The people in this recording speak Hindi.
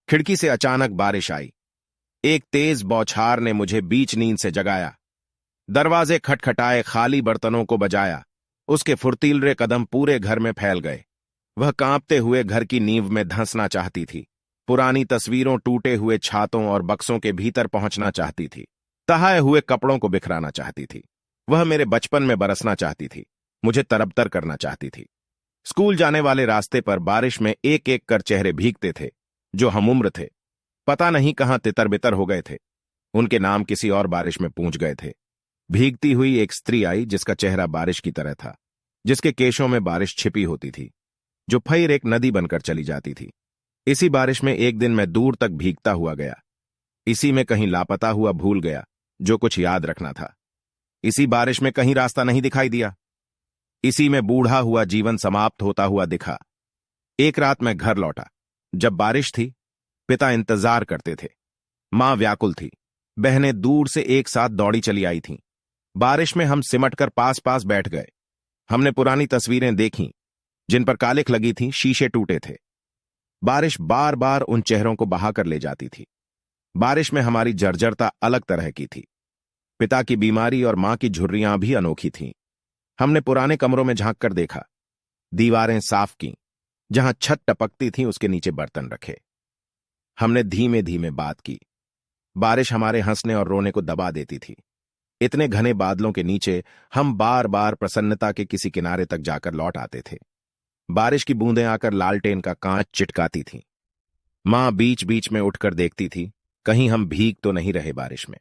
खिड़की से अचानक बारिश आई। एक तेज बौछार ने मुझे बीच नींद से जगाया। दरवाजे खटखटाए, खाली बर्तनों को बजाया। उसके फुर्तीले कदम पूरे घर में फैल गए। वह कांपते हुए घर की नींव में धंसना चाहती थी। पुरानी तस्वीरों, टूटे हुए छातों और बक्सों के भीतर पहुंचना चाहती थी। तहाए हुए कपड़ों को बिखराना चाहती थी। वह मेरे बचपन में बरसना चाहती थी, मुझे तरबतर करना चाहती थी। स्कूल जाने वाले रास्ते पर बारिश में एक एक कर चेहरे भीगते थे, जो हमउम्र थे। पता नहीं कहां तितर बितर हो गए थे। उनके नाम किसी और बारिश में पूंछ गए थे। भीगती हुई एक स्त्री आई, जिसका चेहरा बारिश की तरह था, जिसके केशों में बारिश छिपी होती थी, जो फिर एक नदी बनकर चली जाती थी। इसी बारिश में एक दिन मैं दूर तक भीगता हुआ गया। इसी में कहीं लापता हुआ भूल गया जो कुछ याद रखना था। इसी बारिश में कहीं रास्ता नहीं दिखाई दिया। इसी में बूढ़ा हुआ जीवन समाप्त होता हुआ दिखा। एक रात मैं घर लौटा। जब बारिश थी, पिता इंतजार करते थे। मां व्याकुल थी। बहनें दूर से एक साथ दौड़ी चली आई थीं। बारिश में हम सिमटकर पास पास बैठ गए। हमने पुरानी तस्वीरें देखीं, जिन पर कालिख लगी थी, शीशे टूटे थे। बारिश बार बार उन चेहरों को बहाकर ले जाती थी। बारिश में हमारी जर्जरता अलग तरह की थी। पिता की बीमारी और मां की झुर्रियां भी अनोखी थीं। हमने पुराने कमरों में झांक कर देखा। दीवारें साफ की। जहां छत टपकती थी, उसके नीचे बर्तन रखे। हमने धीमे धीमे बात की। बारिश हमारे हंसने और रोने को दबा देती थी। इतने घने बादलों के नीचे हम बार बार प्रसन्नता के किसी किनारे तक जाकर लौट आते थे। बारिश की बूंदें आकर लालटेन का कांच चिटकाती थीं। मां बीच बीच में उठकर देखती थी, कहीं हम भीग तो नहीं रहे बारिश में।